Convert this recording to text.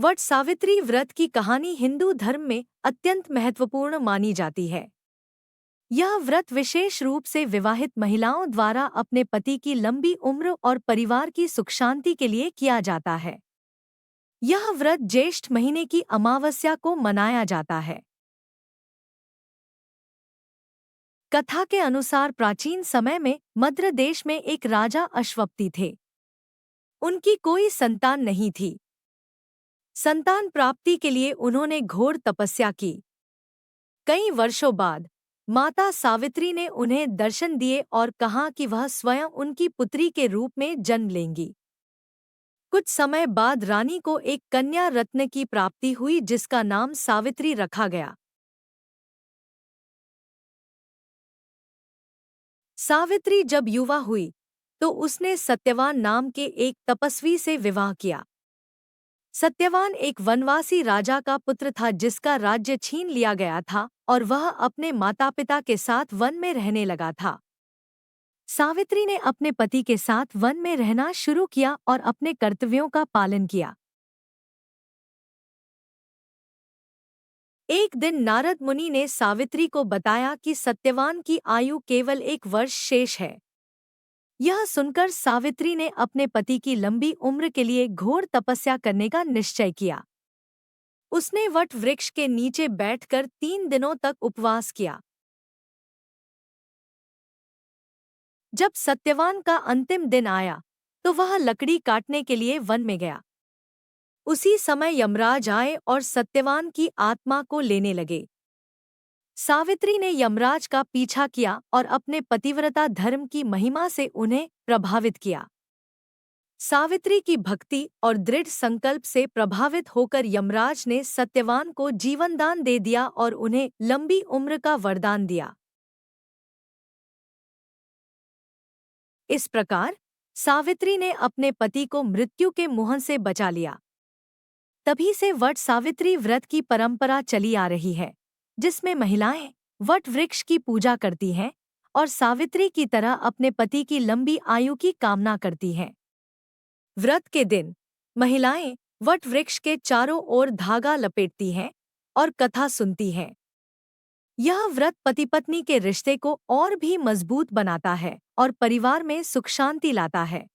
वट सावित्री व्रत की कहानी हिंदू धर्म में अत्यंत महत्वपूर्ण मानी जाती है। यह व्रत विशेष रूप से विवाहित महिलाओं द्वारा अपने पति की लंबी उम्र और परिवार की सुख शांति के लिए किया जाता है। यह व्रत ज्येष्ठ महीने की अमावस्या को मनाया जाता है। कथा के अनुसार प्राचीन समय में मद्र देश में एक राजा अश्वपति थे। उनकी कोई संतान नहीं थी। संतान प्राप्ति के लिए उन्होंने घोर तपस्या की। कई वर्षों बाद माता सावित्री ने उन्हें दर्शन दिए और कहा कि वह स्वयं उनकी पुत्री के रूप में जन्म लेंगी। कुछ समय बाद रानी को एक कन्या रत्न की प्राप्ति हुई जिसका नाम सावित्री रखा गया। सावित्री जब युवा हुई तो उसने सत्यवान नाम के एक तपस्वी से विवाह किया। सत्यवान एक वनवासी राजा का पुत्र था जिसका राज्य छीन लिया गया था और वह अपने माता पिता के साथ वन में रहने लगा था। सावित्री ने अपने पति के साथ वन में रहना शुरू किया और अपने कर्तव्यों का पालन किया। एक दिन नारद मुनि ने सावित्री को बताया कि सत्यवान की आयु केवल 1 वर्ष शेष है। यह सुनकर सावित्री ने अपने पति की लंबी उम्र के लिए घोर तपस्या करने का निश्चय किया। उसने वट वृक्ष के नीचे बैठकर 3 दिनों तक उपवास किया। जब सत्यवान का अंतिम दिन आया तो वह लकड़ी काटने के लिए वन में गया। उसी समय यमराज आए और सत्यवान की आत्मा को लेने लगे। सावित्री ने यमराज का पीछा किया और अपने पतिव्रता धर्म की महिमा से उन्हें प्रभावित किया। सावित्री की भक्ति और दृढ़ संकल्प से प्रभावित होकर यमराज ने सत्यवान को जीवनदान दे दिया और उन्हें लंबी उम्र का वरदान दिया। इस प्रकार सावित्री ने अपने पति को मृत्यु के मुंह से बचा लिया। तभी से वट सावित्री व्रत की परंपरा चली आ रही है, जिसमें महिलाएं वट वृक्ष की पूजा करती हैं और सावित्री की तरह अपने पति की लंबी आयु की कामना करती हैं। व्रत के दिन महिलाएं वट वृक्ष के चारों ओर धागा लपेटती हैं और कथा सुनती हैं। यह व्रत पति पत्नी के रिश्ते को और भी मजबूत बनाता है और परिवार में सुख शांति लाता है।